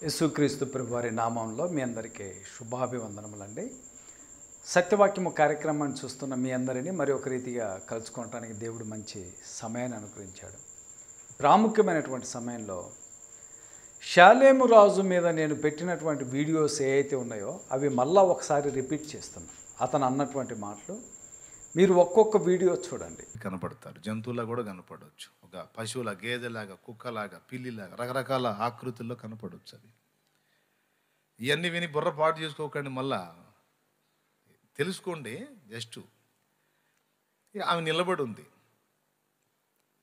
యేసుక్రీస్తు ప్రభువారి నామంలో మీ అందరికీ శుభాభివందనములండి. సత్యవాక్యము కార్యక్రమాన్ని చూస్తున్న మీ అందరినీ మరి ఒక రీతిగా కలుసుకోవటానికి దేవుడు మంచి సమయాన్ని అనుగ్రహించాడు. ప్రాముఖ్యమైనటువంటి సమయంలో షాలేము రాజు మీద నేను పెట్టినటువంటి వీడియోస్ ఏవైతే ఉన్నాయో అవి మళ్ళా ఒకసారి రిపీట్ చేస్తున్నాను. అతను అన్నటువంటి మాటలు మీరు ఒక్కొక్క వీడియో చూడండి. కనపడతారు, జంతువులా కూడా కనపడవచ్చు. ఒక పశువుల, గేదెలాగా, కుక్కలాగా, పిల్లిలాగా రకరకాల ఆకృతుల్లో కనపడవచ్చు. అవి ఇవన్నీ విని బుర్రపాటు చేసుకోకండి, మళ్ళా తెలుసుకోండి. జస్ట్ ఆమె నిలబడి ఉంది,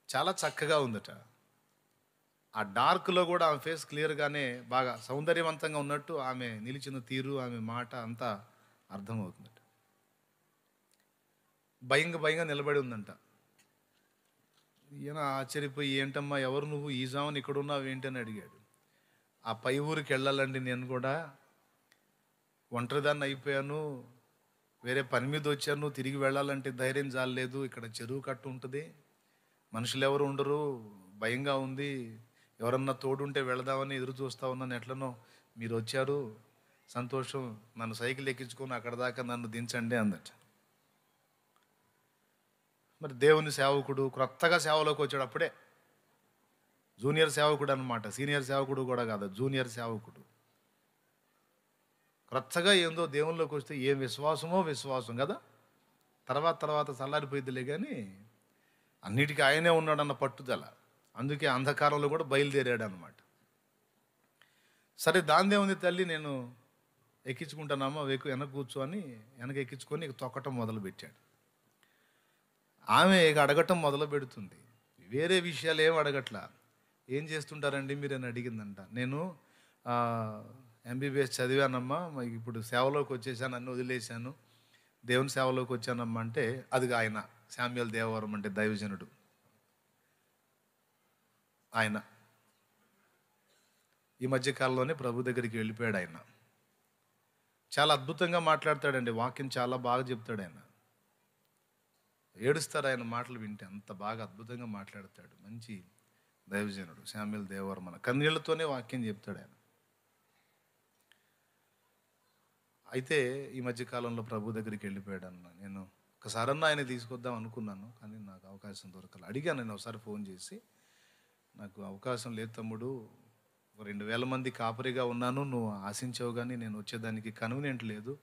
చాలా చక్కగా ఉందట. ఆ డార్క్లో కూడా ఆమె ఫేస్ క్లియర్గానే బాగా సౌందర్యవంతంగా ఉన్నట్టు ఆమె నిలిచిన తీరు, ఆమె మాట అంతా అర్థమవుతుందట. భయంగా నిలబడి ఉందంట. ఈయన ఆశ్చర్యపోయి, ఏంటమ్మా ఎవరు నువ్వు, ఈ జామున ఇక్కడ ఉన్నావు ఏంటి అని అడిగాడు. ఆ పై ఊరికి వెళ్ళాలండి, నేను కూడా ఒంటరిదాన్ని అయిపోయాను, వేరే పని మీద వచ్చాను, తిరిగి వెళ్ళాలంటే ధైర్యం చాలలేదు, ఇక్కడ చెరువు కట్టు ఉంటుంది, మనుషులు ఎవరు ఉండరు, భయంగా ఉంది, ఎవరన్నా తోడుంటే వెళదామని ఎదురు చూస్తా ఉన్నాను, ఎట్లనో మీరు వచ్చారు, సంతోషం, నన్ను సైకిల్ ఎక్కించుకొని అక్కడ దాకా నన్ను దించండి అందట. మరి దేవుని సేవకుడు క్రొత్తగా సేవలోకి వచ్చాడు, అప్పుడే జూనియర్ సేవకుడు అనమాట, సీనియర్ సేవకుడు కూడా కాదు, జూనియర్ సేవకుడు. క్రొత్తగా ఏందో దేవునిలోకి వస్తే ఏం విశ్వాసం కదా. తర్వాత చల్లారిపోయిద్దిలే, కానీ అన్నిటికీ ఆయనే ఉన్నాడన్న పట్టుదల, అందుకే అంధకారంలో కూడా బయలుదేరాడు అనమాట. సరే, దాందే ఉంది తల్లి, నేను ఎక్కించుకుంటానమ్మా, వెనక కూర్చొని వెనక ఎక్కించుకొని ఇక తొక్కటం మొదలు పెట్టాడు. ఆమె ఇక అడగటం మొదలు పెడుతుంది, వేరే విషయాలు ఏం అడగట్లా. ఏం చేస్తుంటారండి మీరు అని అడిగిందంట. నేను MBBS చదివానమ్మా, ఇప్పుడు సేవలోకి వచ్చేసాను, అన్నీ వదిలేశాను, దేవుని సేవలోకి వచ్చానమ్మా అంటే, అది ఆయన శామ్యూయల్ దేవవరం అంటే దైవజనుడు. ఆయన ఈ మధ్యకాలంలోనే ప్రభు దగ్గరికి వెళ్ళిపోయాడు. ఆయన చాలా అద్భుతంగా మాట్లాడతాడండి, వాక్యం చాలా బాగా చెప్తాడు. ఆయన ఏడుస్తారు ఆయన మాటలు వింటే, అంత బాగా అద్భుతంగా మాట్లాడతాడు. మంచి దైవజనుడు శామ్యూయల్ దేవవరం. మన కన్నీళ్లతోనే వాక్యం చెప్తాడు ఆయన. అయితే ఈ మధ్యకాలంలో ప్రభు దగ్గరికి వెళ్ళిపోయాడు అన్న. నేను ఒకసారన్నా ఆయన తీసుకొద్దాం అనుకున్నాను, కానీ నాకు అవకాశం దొరకలేదు. అడిగాను నేను ఒకసారి ఫోన్ చేసి, నాకు అవకాశం లేదు తమ్ముడు, 2000 మంది కాపరిగా ఉన్నాను, నువ్వు ఆశించావు కానీ నేను వచ్చేదానికి కన్వీనియంట్ లేదు,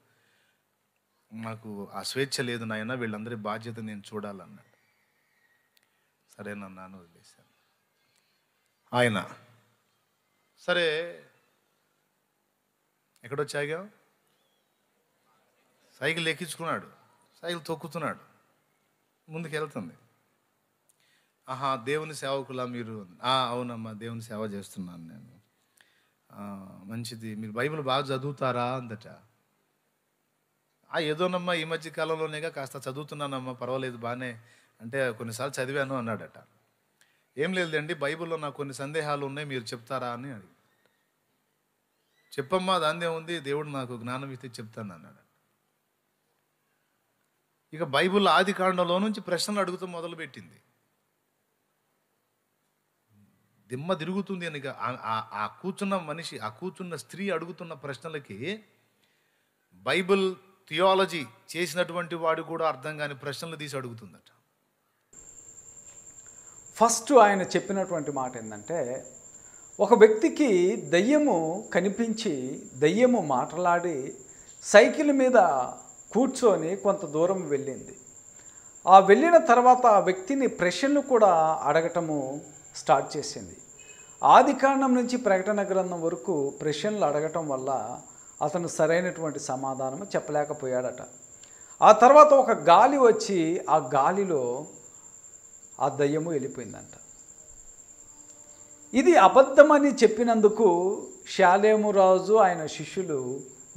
నాకు ఆ స్వేచ్ఛ లేదు నాయన, వీళ్ళందరి బాధ్యత నేను చూడాలన్నాడు. సరేనన్నాను, వదిలేశాను. ఆయన సరే ఎక్కడొచ్చాగా సైకిల్ ఎక్కించుకున్నాడు, సైకిల్ తొక్కుతున్నాడు, ముందుకు వెళ్తుంది. ఆహా, దేవుని సేవకులా మీరు? అవునమ్మా, దేవుని సేవ చేస్తున్నాను నేను. మంచిది, మీరు బైబిల్ బాగా చదువుతారా అందట. ఏదోనమ్మా, ఈ మధ్య కాలంలోనేగా కాస్త చదువుతున్నానమ్మా, పర్వాలేదు బాగానే, అంటే కొన్నిసార్లు చదివాను అన్నాడట. ఏం లేదండి, బైబిల్లో నాకు కొన్ని సందేహాలు ఉన్నాయి, మీరు చెప్తారా అని అడిగి. చెప్పమ్మా, దాందే ఉంది, దేవుడు నాకు జ్ఞానం ఇస్తే చెప్తాను అన్నాడు. ఇక బైబిల్ ఆది కాండంలో నుంచి ప్రశ్నలు అడుగుతూ మొదలుపెట్టింది. దిమ్మ తిరుగుతుంది అని. ఆ కూర్చున్న మనిషి, ఆ కూర్చున్న స్త్రీ అడుగుతున్న ప్రశ్నలకి బైబిల్ థియాలజీ చేసినటువంటి వాడు కూడా అర్థం కాని ప్రశ్నలు తీసి అడుగుతుందట. ఫస్ట్ ఆయన చెప్పినటువంటి మాట ఏంటంటే, ఒక వ్యక్తికి దయ్యము కనిపించి, దయ్యము మాట్లాడి సైకిల్ మీద కూర్చొని కొంత దూరం వెళ్ళింది. ఆ వెళ్ళిన తర్వాత ఆ వ్యక్తిని ప్రశ్నలు కూడా అడగటము స్టార్ట్ చేసింది. ఆదికాండం నుంచి ప్రకటన గ్రంథం వరకు ప్రశ్నలు అడగటం వల్ల అతను సరైనటువంటి సమాధానము చెప్పలేకపోయాడట. ఆ తర్వాత ఒక గాలి వచ్చి ఆ గాలిలో ఆ దయ్యము వెళ్ళిపోయిందంట. ఇది అబద్ధమని చెప్పినందుకు షాలేము రాజు ఆయన శిష్యులు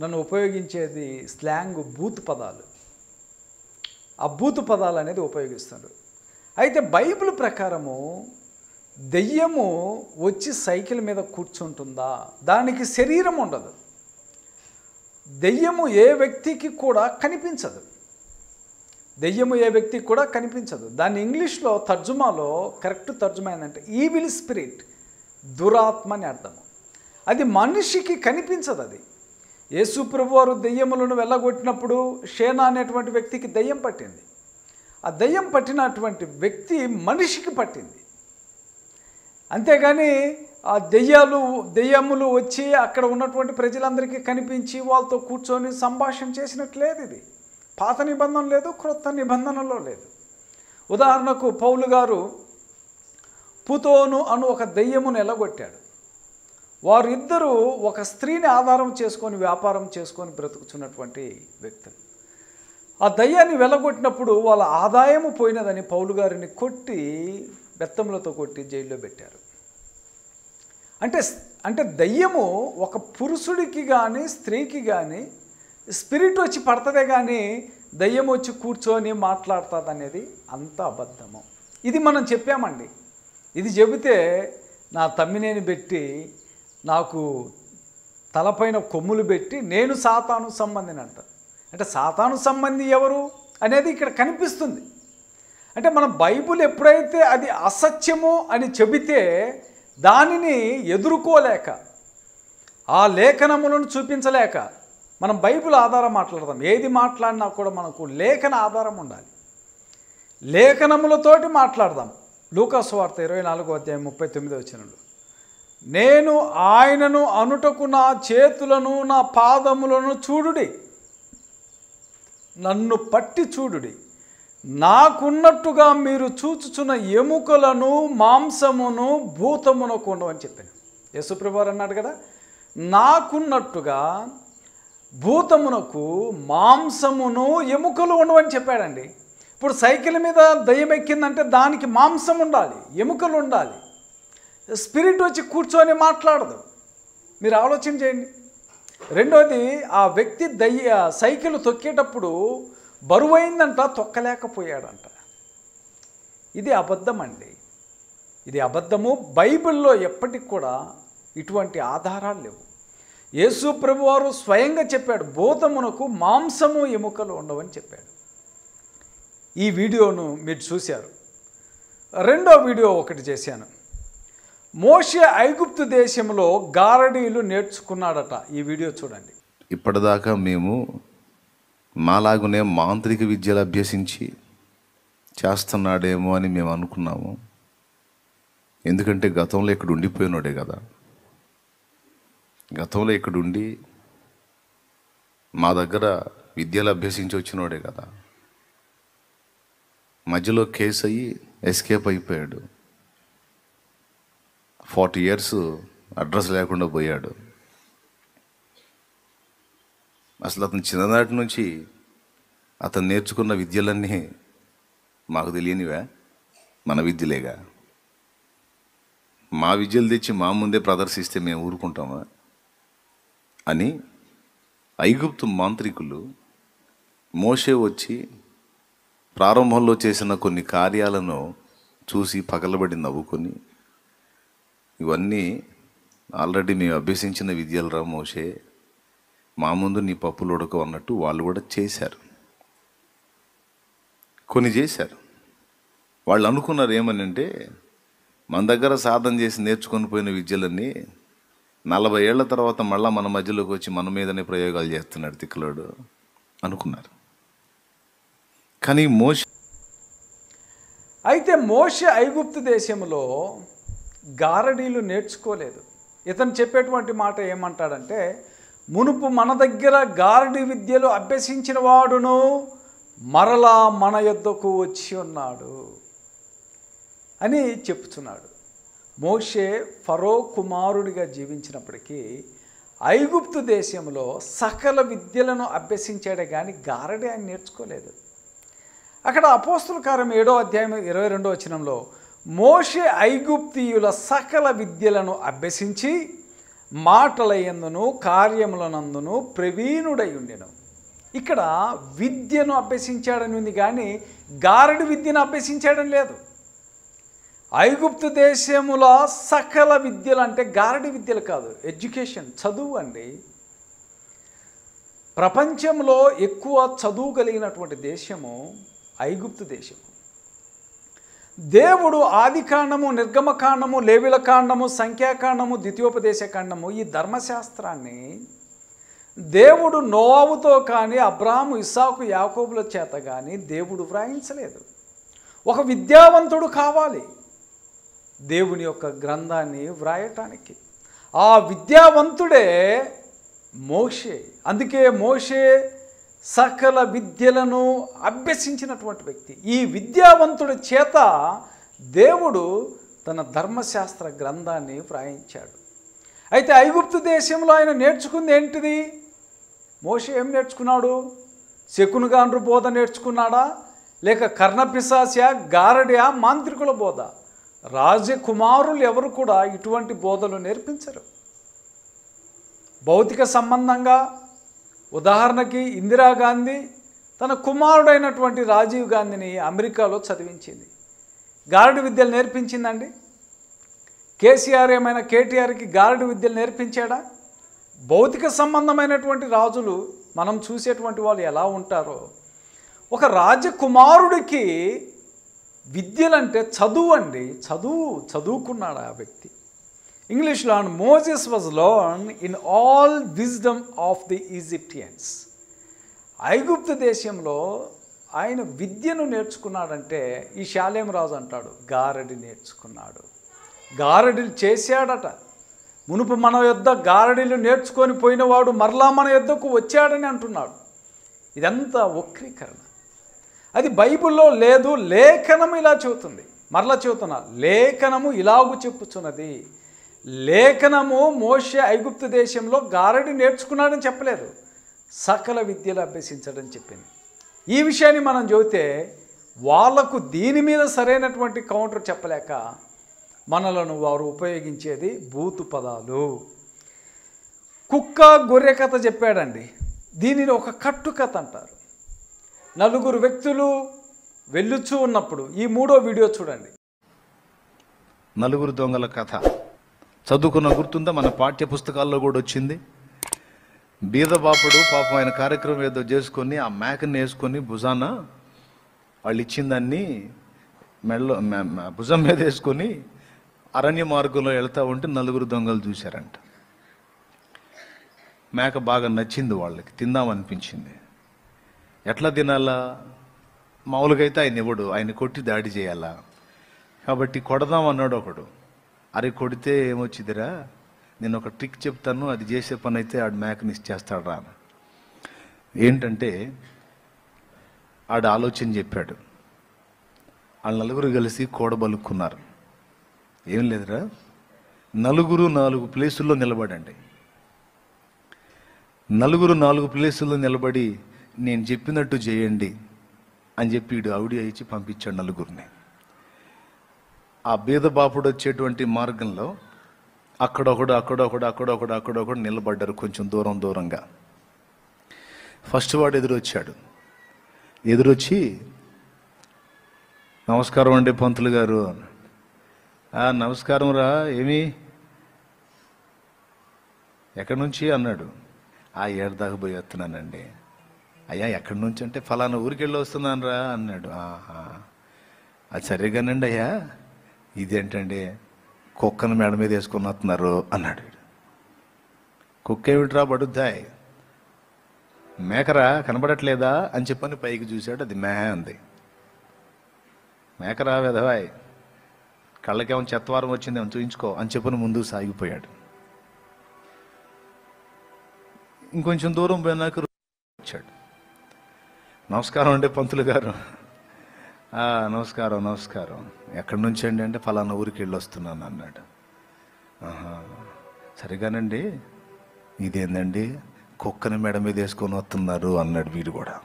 నన్ను ఉపయోగించేది స్లాంగ్, బూతు పదాలు. ఆ బూతు పదాలు అనేది ఉపయోగిస్తారు. అయితే బైబిల్ ప్రకారము దెయ్యము వచ్చి సైకిల్ మీద కూర్చుంటుందా? దానికి శరీరం ఉండదు. దెయ్యము ఏ వ్యక్తికి కూడా కనిపించదు. దాన్ని ఇంగ్లీష్లో తర్జుమాలో కరెక్ట్ తర్జుమా ఏంటంటే ఈవిల్ స్పిరిట్, దురాత్మ అని అర్థము. అది మనిషికి కనిపించదు. అది యేసు ప్రభువారు దెయ్యములను వెళ్ళగొట్టినప్పుడు షేనా అనేటువంటి వ్యక్తికి దెయ్యం పట్టింది. ఆ దెయ్యం పట్టినటువంటి వ్యక్తి మనిషికి పట్టింది. అంతేగాని ఆ దెయ్యములు వచ్చి అక్కడ ఉన్నటువంటి ప్రజలందరికీ కనిపించి వాళ్ళతో కూర్చొని సంభాషణ చేసినట్లేదు. ఇది పాత నిబంధన లేదు, క్రొత్త నిబంధనలో లేదు. ఉదాహరణకు పౌలు గారు పుతోను అను ఒక దెయ్యమును ఎల్లగొట్టాడు. వారిద్దరూ ఒక స్త్రీని ఆధారం చేసుకొని వ్యాపారం చేసుకొని బ్రతుకుతున్నటువంటి వ్యక్తులు. ఆ దయ్యాన్ని వెళ్ళగొట్టినప్పుడు వాళ్ళ ఆదాయము పోయినదని పౌలు గారిని కొట్టి బెత్తములతో కొట్టి జైల్లో పెట్టారు. అంటే దయ్యము ఒక పురుషుడికి కానీ స్త్రీకి కానీ స్పిరిట్ వచ్చి పడుతుందే కానీ దయ్యం వచ్చి కూర్చొని మాట్లాడుతుంది అనేది అంత అబద్ధము. ఇది మనం చెప్పామండి. ఇది చెబితే నా తమ్మినేని పెట్టి నాకు తలపైన కొమ్ములు పెట్టి నేను సాతాను సంబంధిని అంట. అంటే సాతాను సంబంధి ఎవరు అనేది ఇక్కడ కనిపిస్తుంది. అంటే మన బైబిల్ ఎప్పుడైతే అది అసత్యము అని చెబితే దానిని ఎదుర్కోలేక ఆ లేఖనములను చూపించలేక మనం బైబిల్ ఆధారం మాట్లాడదాం. ఏది మాట్లాడినా కూడా మనకు లేఖన ఆధారం ఉండాలి. లేఖనములతోటి మాట్లాడదాం. లూకా సువార్త 24:39 నేను ఆయనను అనుటకు నా చేతులను నా పాదములను చూడుడి, నన్ను పట్టి చూడుడి, నాకున్నట్టుగా మీరు చూచుచున్న ఎముకలను మాంసమును భూతమునకు ఉండవని చెప్పాను. యేసుప్రభువారు అన్నాడు కదా, నాకున్నట్టుగా భూతమునకు మాంసమును ఎముకలు ఉండవని చెప్పాడండి. ఇప్పుడు సైకిల్ మీద దయ్యం ఎక్కిందంటే దానికి మాంసం ఉండాలి, ఎముకలు ఉండాలి. స్పిరిట్ వచ్చి కూర్చొని మాట్లాడదు. మీరు ఆలోచన చేయండి. రెండోది, ఆ వ్యక్తి సైకిల్ తొక్కేటప్పుడు బరువైందంట, తొక్కలేకపోయాడంట. ఇది అబద్ధం అండి. ఇది అబద్ధము. బైబిల్లో ఎప్పటికి కూడా ఇటువంటి ఆధారాలు లేవు. యేసు ప్రభువారు స్వయంగా చెప్పాడు, భూతమునకు మాంసము ఎముకలు ఉండవని చెప్పాడు. ఈ వీడియోను మీరు చూశారు. రెండో వీడియో ఒకటి చేశాను. మోషే ఐగుప్తు దేశంలో గారడీలు నేర్చుకున్నాడట. ఈ వీడియో చూడండి. ఇప్పటిదాకా మేము మాలాగునే మాంత్రిక విద్యలు అభ్యసించి చేస్తున్నాడేమో అని మేము అనుకున్నాము. ఎందుకంటే గతంలో ఇక్కడ ఉండిపోయినాడే కదా. గతంలో ఇక్కడ ఉండి మా దగ్గర విద్యలు అభ్యసించి వచ్చినోడే కదా. మధ్యలో కేసు అయ్యి ఎస్కేప్ అయిపోయాడు. 40 years అడ్రస్ లేకుండా పోయాడు. అసలు అతను చిన్ననాటి నుంచి అతను నేర్చుకున్న విద్యలన్నీ మాకు తెలియనివా? మన విద్యలేగా. మా విద్యలు తెచ్చి మా ముందే ప్రదర్శిస్తే మేము ఊరుకుంటామా అని ఐగుప్తు మాంత్రికులు మోషే వచ్చి ప్రారంభంలో చేసిన కొన్ని కార్యాలను చూసి పగలబడి నవ్వుకొని, ఇవన్నీ ఆల్రెడీ మేము అభ్యసించిన విద్యలరా మోషే, మా ముందు నీ పప్పులు ఉడకవు అన్నట్టు వాళ్ళు కూడా చేశారు. కొన్ని చేశారు. వాళ్ళు అనుకున్నారు ఏమని అంటే, మన దగ్గర సాధన చేసి నేర్చుకొని పోయిన విద్యలన్నీ 40 ఏళ్ల తర్వాత మళ్ళీ మన మధ్యలోకి వచ్చి మన మీదనే ప్రయోగాలు చేస్తున్నాడు తిక్కలోడు అనుకున్నారు. కానీ అయితే మోషే ఐగుప్తు దేశంలో గారడీలు నేర్చుకోలేదు. ఇతను చెప్పేటువంటి మాట ఏమంటాడంటే, మునుపు మన దగ్గర గారడీ విద్యలు అభ్యసించిన వాడును మరలా మన యొద్దకు వచ్చి ఉన్నాడు అని చెప్తున్నాడు. మోషే ఫరో కుమారుడిగా జీవించినప్పటికీ ఐగుప్తు దేశంలో సకల విద్యలను అభ్యసించాడే కానీ గారడీ ఆయన నేర్చుకోలేదు. అక్కడ అపోస్తుల కార్యం 7:22 మోషే ఐగుప్తీయుల సకల విద్యలను అభ్యసించి మాటలయందును కార్యములనందును ప్రవీణుడై ఉండెను. ఇక్కడ విద్యను అభ్యసించాడని ఉంది కానీ గారడి విద్యను అభ్యసించాడని లేదు. ఐగుప్తు దేశముల సకల విద్యలు అంటే గారడి విద్యలు కాదు, ఎడ్యుకేషన్, చదువు అండి. ప్రపంచంలో ఎక్కువ చదువు కలిగినటువంటి దేశము ఐగుప్తు దేశము. దేవుడు ఆదికాండము, నిర్గమకాండము, లేవిలకాండము, సంఖ్యాకాండము, ద్వితీయోపదేశకాండము ఈ ధర్మశాస్త్రాన్ని దేవుడు నోవాహుతో కానీ, అబ్రాహాము, ఇస్సాకు, యాకోబుల చేత కానీ దేవుడు వ్రాయించలేదు. ఒక విద్యావంతుడు కావాలి దేవుని యొక్క గ్రంథాన్ని వ్రాయటానికి. ఆ విద్యావంతుడే మోషే. అందుకే మోషే సకల విద్యలను అభ్యసించినటువంటి వ్యక్తి. ఈ విద్యావంతుడి చేత దేవుడు తన ధర్మశాస్త్ర గ్రంథాన్ని వ్రాయించాడు. అయితే ఐగుప్తు దేశంలో ఆయన నేర్చుకుంది ఏంటిది? మోషే ఏం నేర్చుకున్నాడు? శకునుగాండ్రు బోధ నేర్చుకున్నాడా? లేక కర్ణపిశాస్య, గారడియా, మాంత్రికుల బోధ? రాజకుమారులు ఎవరు కూడా ఇటువంటి బోధలు నేర్పించరు. భౌతిక సంబంధంగా ఉదాహరణకి ఇందిరాగాంధీ తన కుమారుడైనటువంటి రాజీవ్ గాంధీని అమెరికాలో చదివించింది. గారడి విద్యలు నేర్పించిందండి? కేసీఆర్ ఏమైనా కేటీఆర్కి గారడి విద్యలు నేర్పించాడా? భౌతిక సంబంధమైనటువంటి రాజులు మనం చూసేటువంటి వాళ్ళు ఎలా ఉంటారో, ఒక రాజకుమారుడికి విద్యలంటే చదువు అండి. చదువుకున్నాడు ఆ వ్యక్తి. ఇంగ్లీష్లో Moses was learn in all wisdom of the Egyptians. ఐగుప్తు దేశంలో ఆయన విద్యను నేర్చుకున్నాడంటే ఈ షాలేం రాజు అంటాడు గారడి నేర్చుకున్నాడు. గారడిలు చేశాడట. మునుపు మన యొద్ద గారడిలు నేర్చుకొని పోయినవాడు మరలా మన యొద్దకు వచ్చాడని అంటున్నాడు. ఇదంతా వక్రీకరణ. అది బైబిల్లో లేదు. లేఖనము ఇలా చెబుతుంది. మరలా చెబుతున్నా, లేఖనము ఇలాగు చెప్పుచున్నది. లేఖనము మోషే ఐగుప్తు దేశంలో గారడి నేర్చుకున్నాడని చెప్పలేదు, సకల విద్యలు అభ్యసించడని చెప్పింది. ఈ విషయాన్ని మనం చెబితే వాళ్లకు దీని మీద సరైనటువంటి కౌంటర్ చెప్పలేక మనలను వారు ఉపయోగించేది బూతు పదాలు. కుక్క గొర్రె కథ చెప్పాడండి. దీనిని ఒక కట్టు కథ అంటారు. నలుగురు వ్యక్తులు వెళ్ళుచూ ఉన్నప్పుడు, ఈ 3వ వీడియో చూడండి. నలుగురు దొంగల కథ చదువుకున్న గుర్తుందా? మన పాఠ్య పుస్తకాల్లో కూడా వచ్చింది. బీదబాపుడు పాపం ఆయన కార్యక్రమం ఏదో చేసుకొని ఆ మేకని వేసుకొని భుజాన వాళ్ళు ఇచ్చిన దాన్ని మెడలో భుజం మీద వేసుకొని అరణ్య మార్గంలో వెళ్తూ ఉంటే నలుగురు దొంగలు చూశారంట. మేక బాగా నచ్చింది వాళ్ళకి, తిందామనిపించింది. ఎట్లా తినాలా? మామూలుగా అయితే ఆయన ఇవ్వడు, ఆయన కొట్టి దాడి చేయాలా. కాబట్టి కొడదాం అన్నాడు ఒకడు. అరే కొడితే ఏమొచ్చిదిరా, నేను ఒక ట్రిక్ చెప్తాను, అది చేసే పని అయితే ఆడు మేకని ఇచ్చేస్తాడు రా. ఏంటంటే ఆడు ఆలోచన చెప్పాడు. వాళ్ళు నలుగురు కలిసి కూడబలుక్కున్నారు. ఏం లేదురా, నలుగురు 4 ప్లేసుల్లో నిలబడండి. నలుగురు 4 ప్లేసుల్లో నిలబడి నేను చెప్పినట్టు చేయండి అని చెప్పి ఇడు ఆవిడ ఇచ్చి పంపించాడు నలుగురిని. ఆ బీదబాపుడు వచ్చేటువంటి మార్గంలో అక్కడొకడు నిలబడ్డారు కొంచెం దూరంగా. ఫస్ట్ వాడు ఎదురొచ్చాడు. ఎదురొచ్చి, నమస్కారం అండి పంతులు గారు. నమస్కారం రా, ఏమి ఎక్కడి నుంచి అన్నాడు. ఏడు దాకా పోయి వస్తున్నానండి. అయ్యా ఎక్కడి నుంచి అంటే ఫలానా ఊరికి వెళ్ళి వస్తున్నాను రా అన్నాడు. అది సరిగానండి అయ్యా. ఇదేంటండి కుక్కను మేడ మీద వేసుకొని వస్తున్నారు అన్నాడు. కుక్క ఏమిట్రా బడుద్దాయ్, మేకరా కనబడట్లేదా అని చెప్పని పైకి చూశాడు. అది మే అంది. మేకరా వెధవాయ్, కళ్ళకేమో చెత్తవారం వచ్చిందేమో చూయించుకో అని చెప్పని ముందుకు సాగిపోయాడు. ఇంకొంచెం దూరం పోయినాక వచ్చాడు. నమస్కారం అండి పంతులు గారు. నమస్కారం. ఎక్కడి నుంచి అండి అంటే ఫలానా ఊరికి వెళ్ళి వస్తున్నాను అన్నాడు. సరిగానండి, ఇదేందండి కుక్కని మెడ మీద వేసుకొని వస్తున్నారు అన్నాడు వీడు కూడా.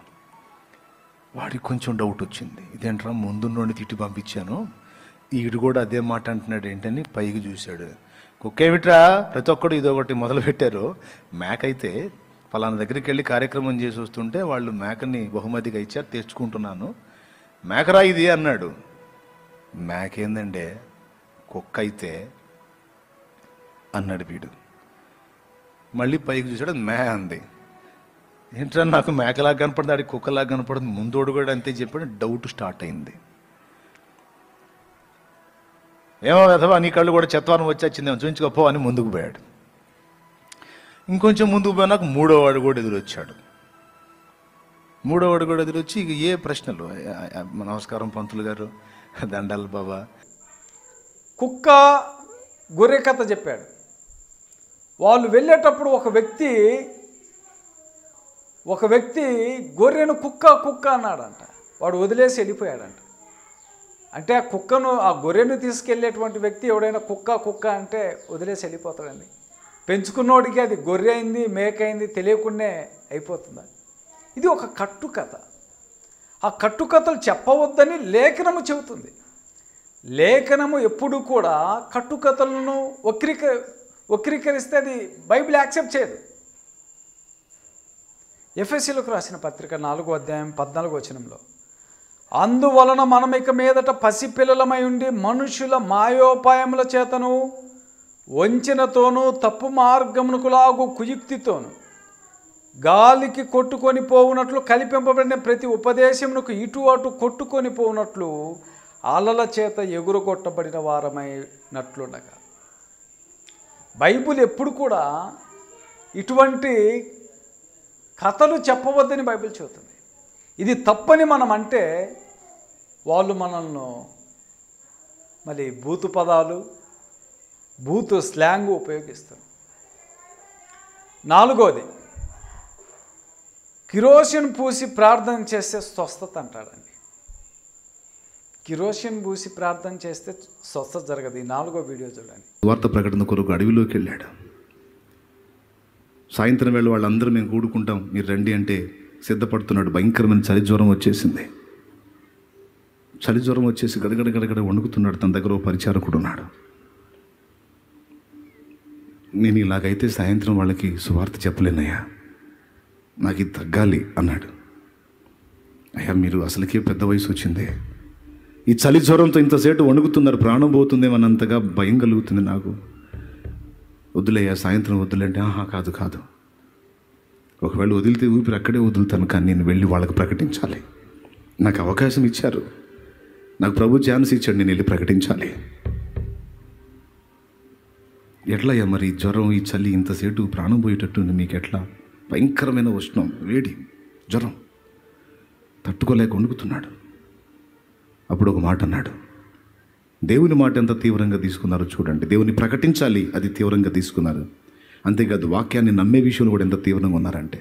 వాడికి కొంచెం డౌట్ వచ్చింది. ఇదేంట్రా ముందు నుండి తిట్టి పంపించాను, వీడు కూడా అదే మాట అంటున్నాడు ఏంటని పైకి చూశాడు. కుక్క ఏమిట్రా, ప్రతి ఒక్కడు ఇదొకటి మొదలు పెట్టారు. మేకైతే ఫలానా దగ్గరికి వెళ్ళి కార్యక్రమం చేసి వస్తుంటే వాళ్ళు మేకని బహుమతిగా ఇచ్చారు, తెచ్చుకుంటున్నాను. మేకరా ఇది అన్నాడు. మేకేందండే, కుక్క అయితే అన్నాడు వీడు. మళ్ళీ పైకి చూసాడు, మే అంది. ఏంట్రా నాకు మేకలాగా కనపడింది, ఆడికి కుక్కలాగా కనపడింది, ముందోడు కూడా అంతే చెప్పాడు. డౌట్ స్టార్ట్ అయింది. ఏమో వెధవా నీ కళ్ళు కూడా చెత్వారం వచ్చేసిందేమో చూపించుకోపో అని ముందుకు పోయాడు. ఇంకొంచెం ముందుకు పోయినాక మూడోవాడు కూడా ఎదురొచ్చాడు. మూడోవాడు కూడా ఎదురొచ్చి ఇక ఏ ప్రశ్నలు, నమస్కారం పంతులు గారు, దండాలు బాబా. కుక్క గొర్రె కథ చెప్పాడు. వాళ్ళు వెళ్ళేటప్పుడు ఒక వ్యక్తి గొర్రెను కుక్క అన్నాడంట. వాడు వదిలేసి వెళ్ళిపోయాడంట. అంటే ఆ గొర్రెను తీసుకెళ్ళేటువంటి వ్యక్తి ఎవడైనా కుక్క అంటే వదిలేసి వెళ్ళిపోతాడండి. పెంచుకున్నోడికి అది గొర్రె అయింది, మేక అయింది తెలియకుండానే అయిపోతుందా? ఇది ఒక కట్టుకథ. ఆ కట్టుకథలు చెప్పవద్దని లేఖనము చెబుతుంది. లేఖనము ఎప్పుడు కూడా కట్టుకథలను వక్రీకరిస్తే అది బైబిల్ యాక్సెప్ట్ చేయదు. ఎఫెసీయులకు రాసిన పత్రిక 4వ అధ్యాయం 14వ వచనంలో, అందువలన మనం ఇక మీదట పసిపిల్లలమై ఉండి మనుషుల మాయోపాయముల చేతను వంచనతోనూ తప్పు మార్గమునకు లాగు కుయుక్తితోను గాలికి కొట్టుకొని పోవునట్లు కల్పింపబడిన ప్రతి ఉపదేశమునకు ఇటు అటు కొట్టుకొని పోవునట్లు అలల చేత ఎగురగొట్టబడిన వారమైనట్లుండగా. బైబిల్ ఎప్పుడు కూడా ఇటువంటి కథలు చెప్పవద్దని బైబిల్ చెబుతుంది. ఇది తప్పని మనం అంటే వాళ్ళు మనల్ని మళ్ళీ బూతు పదాలు, బూతు స్లాంగ్ ఉపయోగిస్తారు. 4వది, కిరోసిన్ పూసి ప్రార్థన చేస్తే స్వస్థత అంటాడండి. కిరోసిన్ పూసి ప్రార్థన చేస్తే స్వస్థత జరగదు. ఈ 4వ వీడియో చూడండి. వార్త ప్రకటన కొరకు అడవిలోకి వెళ్ళాడు. సాయంత్రం వేళ వాళ్ళందరూ మేము కూడుకుంటాం మీరు రండి అంటే సిద్ధపడుతున్నాడు. భయంకరమైన చలి జ్వరం వచ్చేసింది. చలి జ్వరం వచ్చేసి గడగడ వణుకుతున్నాడు. తన దగ్గర ఓ పరిచారకుడు ఉన్నాడు. నేను ఇలాగైతే సాయంత్రం వాళ్ళకి సువార్త చెప్పలేనయ్యా, నాకు ఇది తగ్గాలి అన్నాడు. అయ్యా మీరు అసలుకే పెద్ద వయసు వచ్చింది, ఈ చలి జ్వరంతో ఇంతసేపు వణుకుతున్నారు, ప్రాణం పోతుందేమన్నంతగా భయం కలుగుతుంది నాకు. వద్దులేయ్యా సాయంత్రం వద్దులేంటే, కాదు ఒకవేళ వదిలితే ఊపిరి అక్కడే వదులుతాను, కానీ నేను వెళ్ళి వాళ్ళకి ప్రకటించాలి. నాకు అవకాశం ఇచ్చారు, నాకు ప్రభు ఛాన్స్ ఇచ్చాడు, నేను వెళ్ళి ప్రకటించాలి. ఎట్లయ్యా మరి ఈ జ్వరం ఈ చలి ఇంతసేపు ప్రాణం పోయేటట్టుంది మీకు ఎట్లా? భయంకరమైన ఉష్ణం, వేడి, జ్వరం, తట్టుకోలేక వణుకుతున్నాడు. అప్పుడు ఒక మాట అన్నాడు. దేవుని మాట ఎంత తీవ్రంగా తీసుకున్నారో చూడండి. దేవుని ప్రకటించాలి, అది తీవ్రంగా తీసుకున్నారు. అంతేకాదు వాక్యాన్ని నమ్మే విషయంలో కూడా ఎంత తీవ్రంగా ఉన్నారంటే,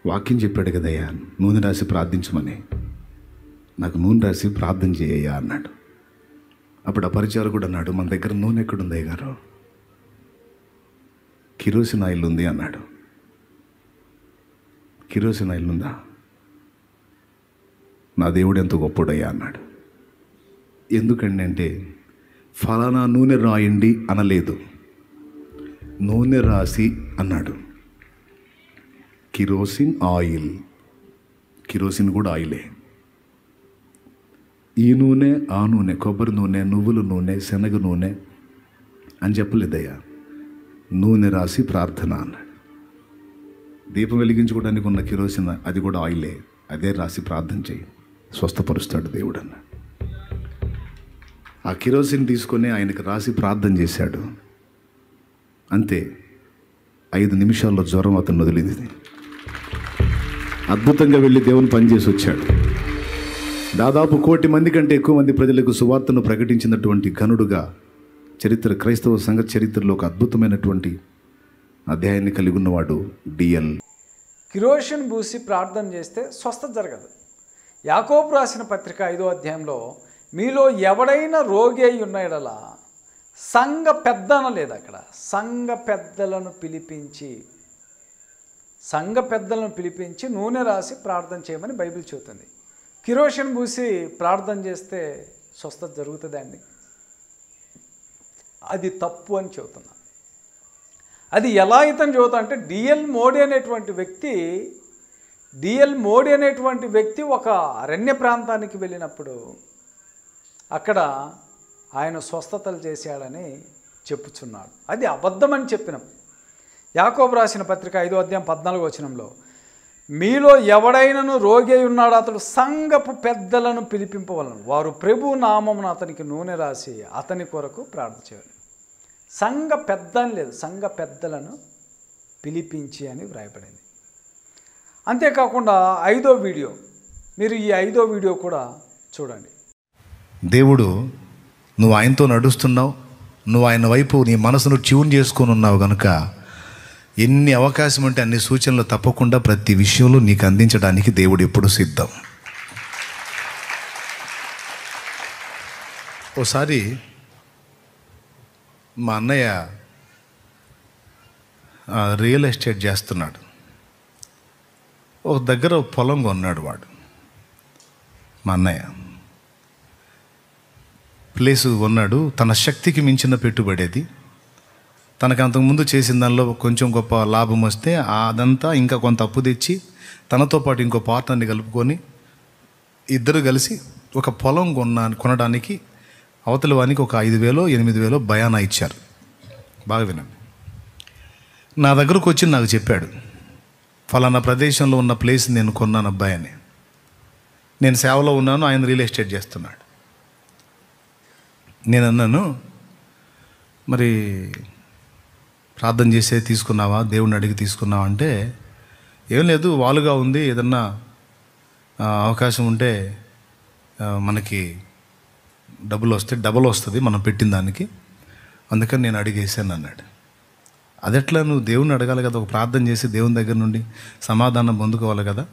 వాక్యం చెప్పాడు కదయ్యా నూనె రాసి ప్రార్థించమని, నాకు నూనె రాసి ప్రార్థన చేయయ్యా అన్నాడు. అప్పుడు ఆ పరిచారకుడు అన్నాడు, మన దగ్గర నూనె ఎక్కడుంది అయ్య గారు? కిరోసిన్ ఆయిల్ ఉంది అన్నాడు. కిరోసిన్ ఆయిల్ ఉందా? నా దేవుడు ఎంత గొప్పడయ్యా అన్నాడు. ఎందుకండి అంటే, ఫలానా నూనె రాయండి అనలేదు, నూనె రాసి అన్నాడు. కిరోసిన్ ఆయిల్, కిరోసిన్ కూడా ఆయిలే. ఈ నూనె ఆ నూనె, కొబ్బరి నూనె, నువ్వుల నూనె, శనగ నూనె అని చెప్పలేదయ్యా, నూనె రాసి ప్రార్థన అన్నాడు. దీపం వెలిగించుకోవడానికి ఉన్న కిరోసిన్ అది కూడా ఆయిలే, అదే రాసి ప్రార్థన చేయి, స్వస్థపరుస్తాడు దేవుడు అన్నాడు. ఆ కిరోసిన్ తీసుకొని ఆయనకు రాసి ప్రార్థన చేశాడు. అంతే, 5 నిమిషాల్లో జ్వరం అతను వదిలింది. అద్భుతంగా వెళ్ళి దేవుని పనిచేసి వచ్చాడు. దాదాపు 1 కోటి మంది కంటే ఎక్కువ మంది ప్రజలకు సువార్తను ప్రకటించినటువంటి ఘనుడుగా క్రైస్తవ సంఘ చరిత్రలో ఒక అద్భుతమైనటువంటి అధ్యాయాన్ని కలిగి ఉన్నవాడు డిఎల్. కిరోసిన్ పూసి ప్రార్థన చేస్తే స్వస్థత జరగదు. యాకోబు రాసిన పత్రిక 5వ అధ్యాయంలో, మీలో ఎవడైనా రోగి అయి ఉన్న యెడల సంఘ పెద్ద అనలేదు, అక్కడ సంఘ పెద్దలను పిలిపించి నూనె రాసి ప్రార్థన చేయమని బైబిల్ చెబుతుంది. కిరోసిన్ పూసి ప్రార్థన చేస్తే స్వస్థత జరుగుతుందండి? అది తప్పు అని చెబుతున్నా. అది ఎలా ఇతను చెబుతా అంటే, డిఎల్ మోడీ అనేటువంటి వ్యక్తి ఒక అరణ్య ప్రాంతానికి వెళ్ళినప్పుడు అక్కడ ఆయన స్వస్థతలు చేశాడని చెప్పుచున్నాడు. అది అబద్ధమని చెప్పినాం. యాకోబు రాసిన పత్రిక 5వ అధ్యాయం 14వ వచనంలో, మీలో ఎవడైనను రోగి అయి ఉన్నాడో అతడు సంఘపు పెద్దలను పిలిపింపవలను, వారు ప్రభు నామమున అతనికి నూనె రాసి అతని కొరకు ప్రార్థన చేయాలి. సంఘ పెద్ద అని లేదు, సంఘ పెద్దలను పిలిపించి అని వ్రాయబడింది. అంతేకాకుండా 5వ వీడియో, మీరు ఈ 5వ వీడియో కూడా చూడండి. దేవుడు నువ్వు ఆయనతో నడుస్తున్నావు, నువ్వు ఆయన వైపు నీ మనసును ట్యూన్ చేసుకొని ఉన్నావు కనుక ఎన్ని అవకాశం ఉంటే అన్ని సూచనలు తప్పకుండా ప్రతి విషయంలో నీకు అందించడానికి దేవుడు ఎప్పుడు సిద్ధం. ఓసారి మా అన్నయ్య రియల్ ఎస్టేట్ చేస్తున్నాడు. ఒక దగ్గర పొలం కొన్నాడు వాడు. మా అన్నయ్య ప్లేసు కొన్నాడు. తన శక్తికి మించిన పెట్టుబడి అది. తనకు అంతకుముందు చేసిన దానిలో కొంచెం గొప్ప లాభం వస్తే అదంతా ఇంకా కొంత అప్పు తెచ్చి తనతో పాటు ఇంకో పార్ట్నర్ని కలుపుకొని ఇద్దరు కలిసి ఒక పొలం కొనడానికి అవతల వానికి ఒక 5,000 8,000 బయానా ఇచ్చారు. బాగా వినండి. నా దగ్గరకు వచ్చి నాకు చెప్పాడు, ఫలానా ప్రదేశంలో ఉన్న ప్లేస్ నేను కొన్నాను అబ్బాయి అని. నేను సేవలో ఉన్నాను, ఆయన రియల్ ఎస్టేట్ చేస్తున్నాడు. నేను అన్నాను, మరి ప్రార్థన చేసే తీసుకున్నావా, దేవుడిని అడిగి తీసుకున్నావా అంటే, ఏం లేదు వాలుగా ఉంది, ఏదన్నా అవకాశం ఉంటే మనకి డబుల్ వస్తుంది మనం పెట్టిన దానికి, అందుకని నేను అడిగేసాను అన్నాడు. అదెట్లా, నువ్వు దేవుణ్ణి అడగాలి కదా, ఒక ప్రార్థన చేసి దేవుని దగ్గర నుండి సమాధానం పొందుకోవాలి కదా,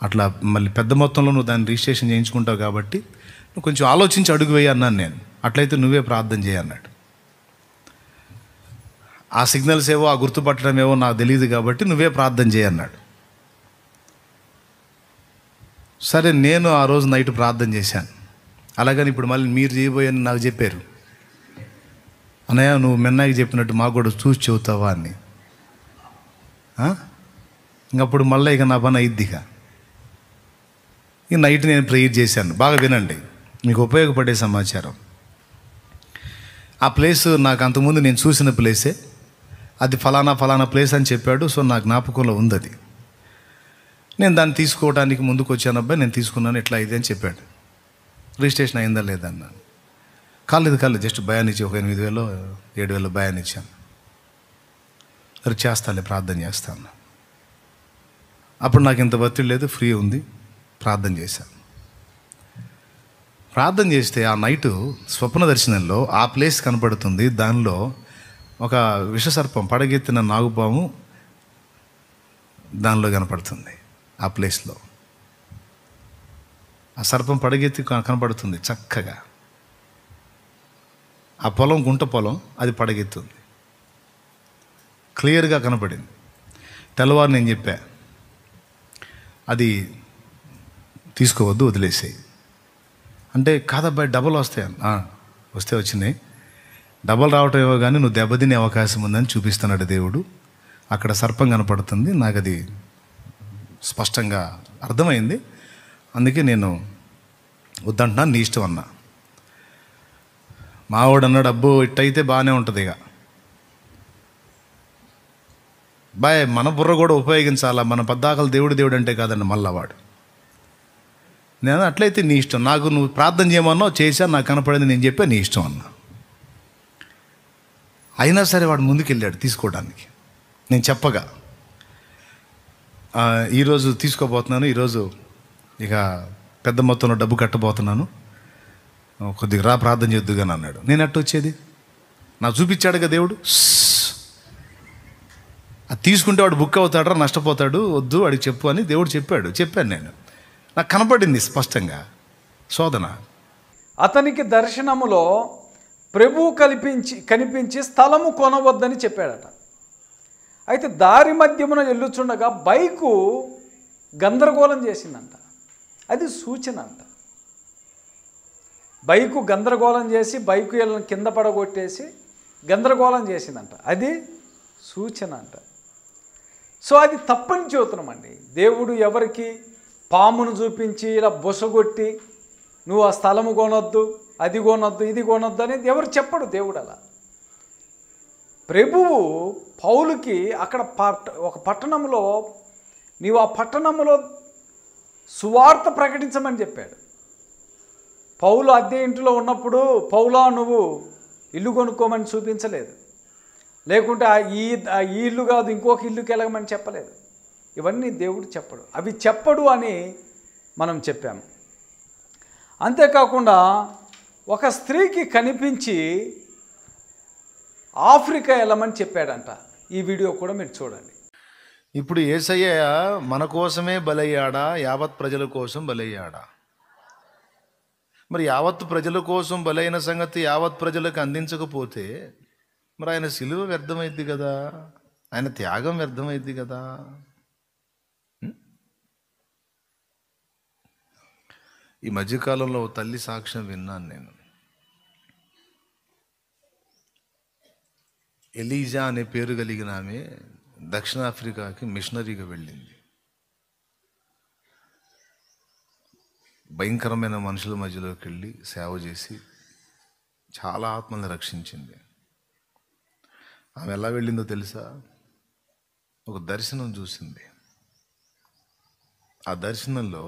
అట్లా మళ్ళీ పెద్ద మొత్తంలో నువ్వు దాన్ని రిజిస్ట్రేషన్ చేయించుకుంటావు కాబట్టి నువ్వు కొంచెం ఆలోచించి అడుగు వేయి అన్నాను నేను. అట్లయితే నువ్వే ప్రార్థన చేయన్నాడు. ఆ సిగ్నల్స్ ఏవో ఆ గుర్తుపట్టడం ఏవో నాకు తెలియదు కాబట్టి నువ్వే ప్రార్థన చేయన్నాడు. సరే, నేను ఆ రోజు నైట్ ప్రార్థన చేశాను. అలాగని ఇప్పుడు మళ్ళీ మీరు చేయబోయని నాకు చెప్పారు, అన్నయ్య నువ్వు మెన్నాయికి చెప్పినట్టు మాకు కూడా చూసి చెబుతావా అని. ఇంకప్పుడు మళ్ళీ ఇక నా పని అయిద్దిగా. ఇక నైట్ నేను ప్రేయర్ చేశాను. బాగా వినండి, మీకు ఉపయోగపడే సమాచారం. ఆ ప్లేస్ నాకు అంతకుముందు నేను చూసిన ప్లేసే, అది ఫలానా ప్లేస్ అని చెప్పాడు. సో నా జ్ఞాపకంలో ఉంది అది. నేను దాన్ని తీసుకోవడానికి ముందుకు వచ్చాను, అబ్బాయి నేను తీసుకున్నాను, ఇట్లా ఇది అని చెప్పాడు. రిజిస్ట్రేషన్ అయిందా లేదా అన్నాను. కాలేదు జస్ట్ భయాన్ని ఇచ్చి ఒక 8,000 7,000 భయాన్ని ఇచ్చాను. సరే చేస్తాలే, ప్రార్థన చేస్తాను. అప్పుడు నాకు ఇంత ఒత్తిడి లేదు, ఫ్రీ ఉంది, ప్రార్థన చేశాను. ప్రార్థన చేస్తే ఆ నైటు స్వప్న దర్శనంలో ఆ ప్లేస్ కనపడుతుంది. దానిలో ఒక విషసర్పం, పడగెత్తిన నాగుపాము దానిలో కనపడుతుంది. ఆ ప్లేస్లో ఆ సర్పం పడగెత్తి కనపడుతుంది చక్కగా. ఆ పొలం గుంట పొలం, అది పడగెత్తుంది, క్లియర్గా కనపడింది. తెల్లవారు నేను చెప్పా, అది తీసుకోవద్దు, వదిలేసేయి అంటే. కాదబ్బాయి డబల్ వస్తాయని. వస్తే వచ్చినాయి, డబల్ రావటం ఏవో కానీ నువ్వు దెబ్బతినే అవకాశం ఉందని చూపిస్తున్నాడు దేవుడు. అక్కడ సర్పం కనపడుతుంది, నాకు అది స్పష్టంగా అర్థమైంది. అందుకే నేను వద్దంటున్నాను, నీ ఇష్టం అన్నా. మావాడు అన్నాడు, అబ్బో ఇట్టయితే బాగానే ఉంటుంది, ఇక బాయ్ మన బుర్ర కూడా ఉపయోగించాలా, మన పద్దాకలు దేవుడు అంటే కాదండి మళ్ళా వాడు. నేను అట్లయితే నీ ఇష్టం, నాకు నువ్వు ప్రార్థన చేయమన్నావు, చేశా, నాకు కనపడింది, నేను చెప్పా, నీ ఇష్టం అన్నా. అయినా సరే వాడు ముందుకెళ్ళాడు తీసుకోవడానికి. నేను చెప్పగా ఈరోజు తీసుకోబోతున్నాను, ఈరోజు ఇక పెద్ద మొత్తంలో డబ్బు కట్టబోతున్నాను, కొద్దిగా రా ప్రార్థన చేద్దుగాని అన్నాడు. నేను ఎట్ట వచ్చేది, నాకు చూపించాడుగా దేవుడు. అది తీసుకుంటే వాడు బుక్ అవుతాడరా, నష్టపోతాడు, వద్దు వాడికి చెప్పు అని దేవుడు చెప్పాను నేను. నాకు కనపడింది స్పష్టంగా శోధన. అతనికి దర్శనములో ప్రభువు కనిపించి స్థలము కొనవద్దని చెప్పాడట. అయితే దారి మధ్యమున వెళ్ళుచుండగా బైకు గందరగోళం చేసిందంట. అది సూచన అంట. బైకు గందరగోళం చేసి బైకు కింద పడగొట్టేసి గందరగోళం చేసిందంట. అది సూచన అంట. సో అది తప్పని చెబుతున్నామండి. దేవుడు ఎవరికి పామును చూపించి ఇలా బొసగొట్టి నువ్వు ఆ స్థలము కొనొద్దు, అది కొనొద్దు, ఇది కొనొద్దు అనేది ఎవరు చెప్పడు దేవుడు. అలా ప్రభువు పౌలుకి అక్కడ ఒక పట్టణంలో నీవు ఆ పట్టణంలో సువార్త ప్రకటించమని చెప్పాడు. పౌలు అద్దె ఇంటిలో ఉన్నప్పుడు పౌలా నువ్వు ఇల్లు కొనుక్కోమని చూపించలేదు, లేకుంటే ఈ ఇల్లు కాదు ఇంకొక ఇల్లుకి వెళ్ళమని చెప్పలేదు. ఇవన్నీ దేవుడు చెప్పడు, అవి చెప్పడు అని మనం చెప్పాము. అంతేకాకుండా ఒక స్త్రీకి కనిపించి ఆఫ్రికా వెళ్ళమని చెప్పాడంట. ఈ వీడియో కూడా మీరు చూడండి. ఇప్పుడు యేసయ్య మన కోసమే బలయ్యాడా, యావత్ ప్రజల కోసం బలయ్యాడా? మరి యావత్ ప్రజల కోసం బలైన సంగతి యావత్ ప్రజలకు అందించకపోతే మరి ఆయన సిలువ వ్యర్థమైద్ది కదా, ఆయన త్యాగం వ్యర్థమైద్ది కదా. ఈ మధ్యకాలంలో ఓ తల్లి సాక్ష్యం విన్నాను నేను. ఎలీజా అనే పేరు కలిగిన ఆమె దక్షిణాఫ్రికాకి మిషనరీగా వెళ్ళింది. భయంకరమైన మనుషుల మధ్యలోకి వెళ్ళి సేవ చేసి చాలా ఆత్మల్ని రక్షించింది. ఆమె ఎలా వెళ్ళిందో తెలుసా? ఒక దర్శనం చూసింది. ఆ దర్శనంలో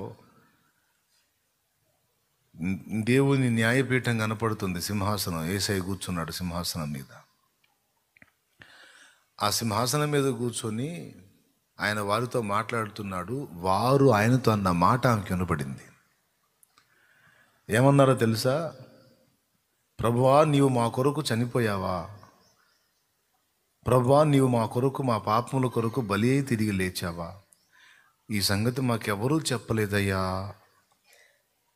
దేవుని న్యాయపీఠం కనపడుతుంది, సింహాసనం. యేసయ్య కూర్చున్నాడు సింహాసనం మీద. ఆ సింహాసనం మీద కూర్చొని ఆయన వారితో మాట్లాడుతున్నాడు. వారు ఆయనతో అన్న మాట ఆమెకి వినపడింది. ఏమన్నారో తెలుసా? ప్రభువా నీవు మా కొరకు చనిపోయావా? ప్రభువా నీవు మా కొరకు, మా పాపముల కొరకు బలి అయి తిరిగి లేచావా? ఈ సంగతి మాకెవరూ చెప్పలేదయ్యా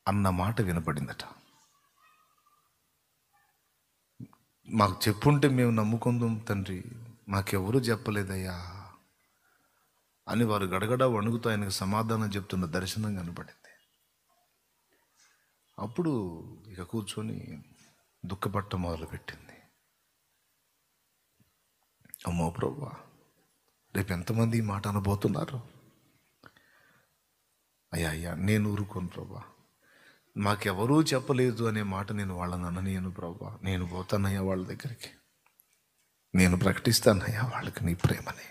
అన్న మాట వినపడిందట. మాకు చెప్పుంటే మేము నమ్ముకుందాం తండ్రి, మాకెవరూ చెప్పలేదయ్యా అని వారు గడగడ వణుకుతూ ఆయనకు సమాధానం చెప్తున్న దర్శనం కనపడింది. అప్పుడు ఇక కూర్చొని దుఃఖపట్ట మొదలుపెట్టింది. అమ్మో ప్రభువా, రేపు ఎంతమంది ఈ మాట అనబోతున్నారు? అయ్యా నేను ఊరుకోను ప్రభువా, మాకెవరూ చెప్పలేదు అనే మాట నేను వాళ్ళని అననీయను ప్రభువా. నేను పోతానయ్యా వాళ్ళ దగ్గరికి, నేను ప్రకటిస్తానయ్యా వాళ్ళకి నీ ప్రేమని,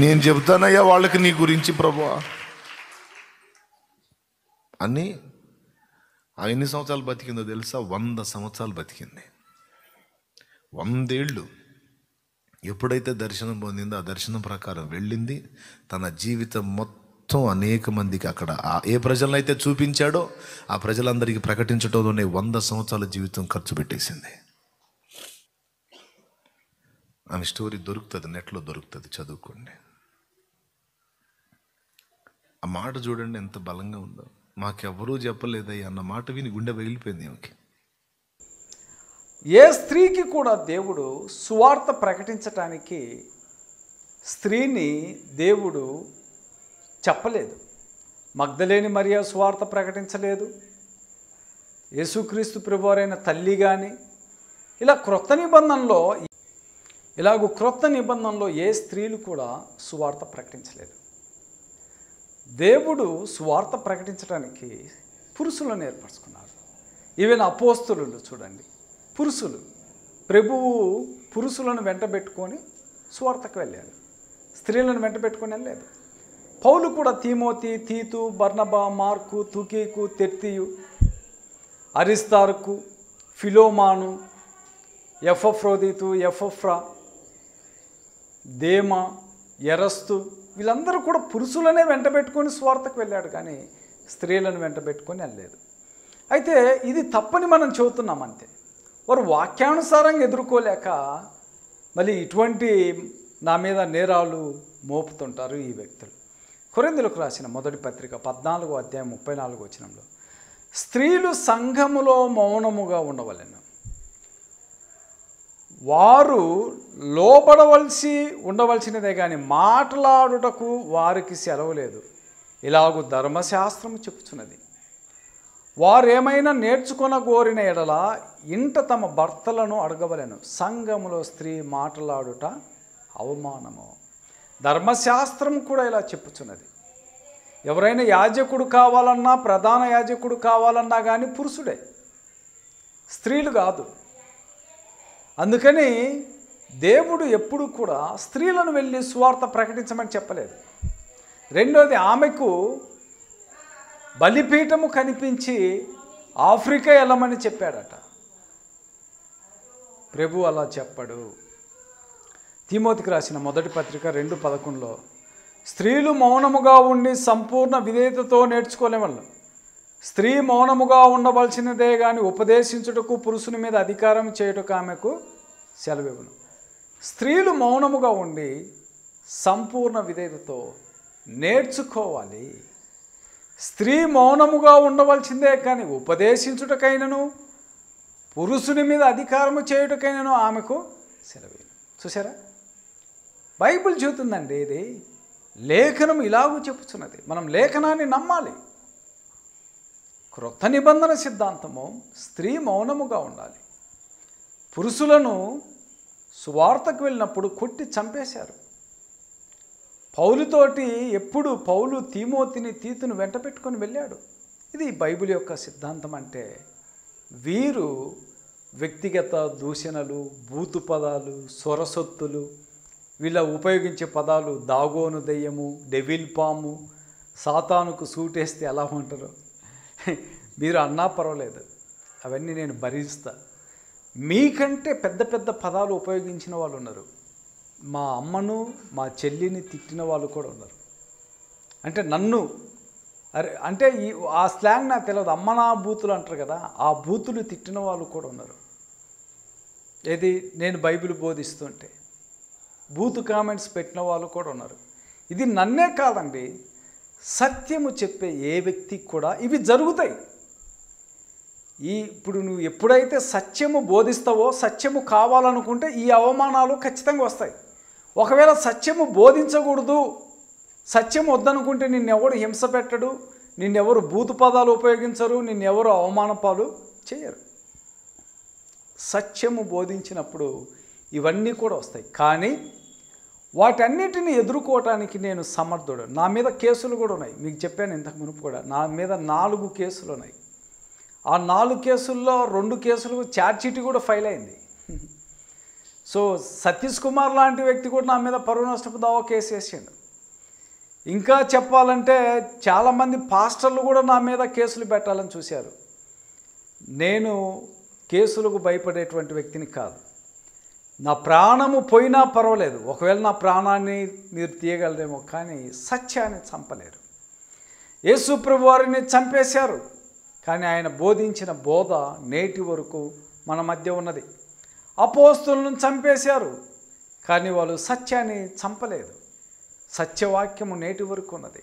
నేను చెబుతానయ్యా వాళ్ళకి నీ గురించి ప్రభువా అని. ఎన్ని సంవత్సరాలు బతికిందో తెలుసా? 100 సంవత్సరాలు బతికింది. 100 ఏళ్ళు. ఎప్పుడైతే దర్శనం పొందిందో ఆ దర్శనం ప్రకారం వెళ్ళింది. తన జీవితం మొత్తం అనేక మందికి అక్కడ ఏ ప్రజలనైతే చూపించాడో ఆ ప్రజలందరికీ ప్రకటించడంలోనే 100 సంవత్సరాల జీవితం ఖర్చు పెట్టేసింది. ఆమె స్టోరీ దొరుకుతుంది, నెట్లో దొరుకుతుంది, చదువుకోండి. ఆ మాట చూడండి ఎంత బలంగా ఉందో. మాకెవరూ చెప్పలేదయ్యా అన్న మాట విని గుండె పగిలిపోయింది ఆమెకి. ఏ స్త్రీకి కూడా దేవుడు సువార్త ప్రకటించటానికి స్త్రీని దేవుడు చెప్పలేదు. మగ్దలేని మరియా సువార్త ప్రకటించలేదు. యేసుక్రీస్తు ప్రభువారైన తల్లి కానీ క్రొత్త నిబంధనలో ఏ స్త్రీలు కూడా సువార్త ప్రకటించలేదు. దేవుడు సువార్త ప్రకటించడానికి పురుషులను ఏర్పరచుకున్నాడు. ఈవెన్ అపోస్తలులు చూడండి, పురుషులు. ప్రభువు పురుషులను వెంటబెట్టుకొని సువార్తకు వెళ్ళారు, స్త్రీలను వెంటబెట్టుకొని వెళ్ళలేదు. పౌలు కూడా తీమోతి, తీతు, బర్నబా, మార్కు, తుకీకు, తెర్తియు, అరిస్తార్కు, ఫిలోమాను, ఎఫ్రోదితు, ఎఫ్రా, దేమా, ఎరస్తు, వీళ్ళందరూ కూడా పురుషులనే వెంటబెట్టుకొని స్వార్థకు వెళ్ళాడు, కానీ స్త్రీలను వెంటబెట్టుకొని వెళ్ళలేదు. అయితే ఇది తప్పని మనం చెబుతున్నాం అంతే. వారు వాక్యానుసారంగా ఎదుర్కోలేక మళ్ళీ ఇటువంటి నా మీద నేరాలు మోపుతుంటారు ఈ వ్యక్తులు. కొరింథీయులకు రాసిన మొదటి పత్రిక 14వ అధ్యాయం 34వ వచనంలో, స్త్రీలు సంఘములో మౌనముగా ఉండవలెను, వారు లోబడవలసి ఉండవలసినదే కానీ మాట్లాడుటకు వారికి సెలవు లేదు, ఇలాగూ ధర్మశాస్త్రము చెప్పుచున్నది. వారేమైనా నేర్చుకొనగోరిన ఎడల ఇంట తమ భర్తలను అడగవలెను, సంఘములో స్త్రీ మాట్లాడుట అవమానము. ధర్మశాస్త్రం కూడా ఇలా చెప్పుచున్నది. ఎవరైనా యాజకుడు కావాలన్నా, ప్రధాన యాజకుడు కావాలన్నా కానీ పురుషుడే, స్త్రీలు కాదు. అందుకని దేవుడు ఎప్పుడు కూడా స్త్రీలను వెళ్ళి సువార్త ప్రకటించమని చెప్పలేదు. రెండోది, ఆమెకు బలిపీఠము కనిపించి ఆఫ్రికా వెళ్ళమని చెప్పాడట. ప్రభు అలా చెప్పడు. తిమోతికి రాసిన మొదటి పత్రిక 2:11లో స్త్రీలు మౌనముగా ఉండి సంపూర్ణ విధేయతతో నేర్చుకోలేమల్లు. స్త్రీ మౌనముగా ఉండవలసినదే కానీ ఉపదేశించుటకు పురుషుని మీద అధికారం చేయుటకు ఆమెకు సెలవివ్వను. స్త్రీలు మౌనముగా ఉండి సంపూర్ణ విధేయతతో నేర్చుకోవాలి. స్త్రీ మౌనముగా ఉండవలసిందే కానీ ఉపదేశించుటకైనను పురుషుని మీద అధికారము చేయుటకైనను ఆమెకు సెలవివ్వను. చూసారా, బైబిల్ చెబుతుందండి. ఇది లేఖనం ఇలాగూ చెప్పుచున్నది. మనం లేఖనాన్ని నమ్మాలి. క్రొత్త నిబంధన సిద్ధాంతము స్త్రీ మౌనముగా ఉండాలి. పురుషులను సువార్తకు వెళ్ళినప్పుడు కొట్టి చంపేశారు. పౌలుతోటి ఎప్పుడు పౌలు తీతును వెంట పెట్టుకొని వెళ్ళాడు. ఇది బైబిల్ యొక్క సిద్ధాంతం. అంటే వీరు వ్యక్తిగత దూషణలు, బూతు పదాలు, సొరసొత్తులు, వీళ్ళ ఉపయోగించే పదాలు దాగోను దెయ్యము, డెవిల్ పాము, సాతానుకు సూటేస్తే ఎలా ఉంటారో మీరు అన్నా పర్వాలేదు, అవన్నీ నేను భరిస్తా. మీకంటే పెద్ద పెద్ద పదాలు ఉపయోగించిన వాళ్ళు ఉన్నారు. మా అమ్మను, మా చెల్లిని తిట్టిన వాళ్ళు కూడా ఉన్నారు. అంటే నన్ను అంటే ఆ స్లాంగ్ నాకు తెలియదు. అమ్మ నా బూతులు అంటారు కదా, ఆ బూతులు తిట్టిన వాళ్ళు కూడా ఉన్నారు. ఏది నేను బైబిల్ బోధిస్తుంటే బూతు కామెంట్స్ పెట్టిన వాళ్ళు కూడా ఉన్నారు. ఇది నన్నే కాదండి, సత్యము చెప్పే ఏ వ్యక్తికి కూడా ఇవి జరుగుతాయి. ఇప్పుడు నువ్వు ఎప్పుడైతే సత్యము బోధిస్తావో, సత్యము కావాలనుకుంటే ఈ అవమానాలు ఖచ్చితంగా వస్తాయి. ఒకవేళ సత్యము బోధించకూడదు, సత్యం వద్దనుకుంటే నిన్నెవరు హింస పెట్టడు, నిన్నెవరు బూతు పదాలు ఉపయోగించరు, నిన్నెవరు అవమాన పాలు చేయరు. సత్యము బోధించినప్పుడు ఇవన్నీ కూడా వస్తాయి. కానీ వాటన్నిటిని ఎదుర్కోవటానికి నేను సమర్థుడు. నా మీద కేసులు కూడా ఉన్నాయి. మీకు చెప్పాను ఇంతకు మునుపు కూడా. నా మీద 4 కేసులు ఉన్నాయి. ఆ 4 కేసుల్లో 2 కేసులు ఛార్జ్షీట్ కూడా ఫైల్ అయింది. సో సతీష్ కుమార్ లాంటి వ్యక్తి కూడా నా మీద పరువు నష్టపు దావా కేసు వేసాడు. ఇంకా చెప్పాలంటే చాలామంది పాస్టర్లు కూడా నా మీద కేసులు పెట్టాలని చూశారు. నేను కేసులకు భయపడేటువంటి వ్యక్తిని కాదు. నా ప్రాణము పోయినా పర్వాలేదు, ఒకవేళ నా ప్రాణాన్ని మీరు తీయగలరేమో, కానీ సత్యాన్ని చంపలేరు. యేసు ప్రభు వారిని చంపేశారు, కానీ ఆయన బోధించిన బోధ నేటి వరకు మన మధ్య ఉన్నది. అపోస్తులను చంపేశారు, కానీ వాళ్ళు సత్యాన్ని చంపలేదు. సత్యవాక్యము నేటి వరకు ఉన్నది.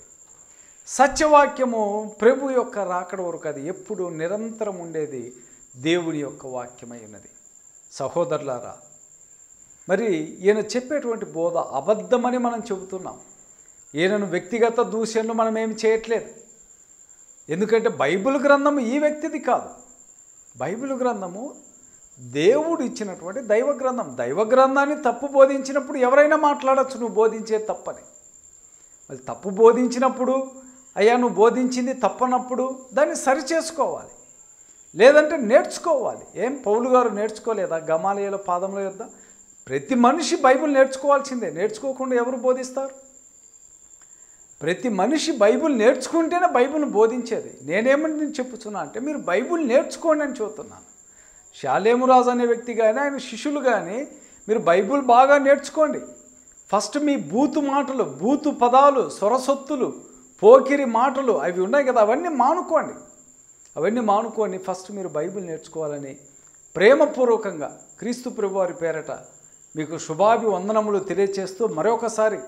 సత్యవాక్యము ప్రభు యొక్క రాకడ వరకు అది ఎప్పుడు నిరంతరం ఉండేది దేవుని యొక్క వాక్యమై ఉన్నది. సహోదరులారా, మరి ఈయన చెప్పేటువంటి బోధ అబద్ధమని మనం చెబుతున్నాం. ఈయనను వ్యక్తిగత దూషణలు మనం ఏమి చేయట్లేదు. ఎందుకంటే బైబిల్ గ్రంథము ఈ వ్యక్తిది కాదు. బైబిల్ గ్రంథము దేవుడు ఇచ్చినటువంటి దైవ గ్రంథం. దైవ గ్రంథాన్ని తప్పు బోధించినప్పుడు ఎవరైనా మాట్లాడచ్చు నువ్వు బోధించే తప్పని. మరి తప్పు బోధించినప్పుడు, అయ్యా నువ్వు బోధించింది తప్పనప్పుడు దాన్ని సరిచేసుకోవాలి, లేదంటే నేర్చుకోవాలి. ఏం పౌలు గారు నేర్చుకోలేదా గమాలియేలు పాదముల యొద్ద? ప్రతి మనిషి బైబిల్ నేర్చుకోవాల్సిందే. నేర్చుకోకుండా ఎవరు బోధిస్తారు? ప్రతి మనిషి బైబిల్ నేర్చుకుంటేనే బైబిల్ని బోధించేది. నేనేమని చెప్పుతున్నా అంటే మీరు బైబిల్ నేర్చుకోండి అని చెబుతున్నాను. షాలేమురాజు అనే వ్యక్తి కానీ ఆయన శిష్యులు కానీ మీరు బైబిల్ బాగా నేర్చుకోండి. ఫస్ట్ మీ బూతు మాటలు, బూతు పదాలు, సొరసొత్తులు, పోకిరి మాటలు అవి ఉన్నాయి కదా, అవన్నీ మానుకోండి. అవన్నీ మానుకోండి. ఫస్ట్ మీరు బైబిల్ నేర్చుకోవాలని ప్రేమపూర్వకంగా క్రీస్తు ప్రభువారి పేరట మీకు శుభాభివందనములు తెలియచేస్తూ మరొకసారి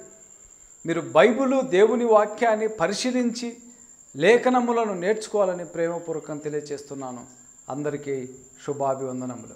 మీరు బైబిలు దేవుని వాక్యాన్ని పరిశీలించి లేఖనములను నేర్చుకోవాలని ప్రేమపూర్వకంగా తెలియచేస్తున్నాను. అందరికీ శుభాభివందనములు.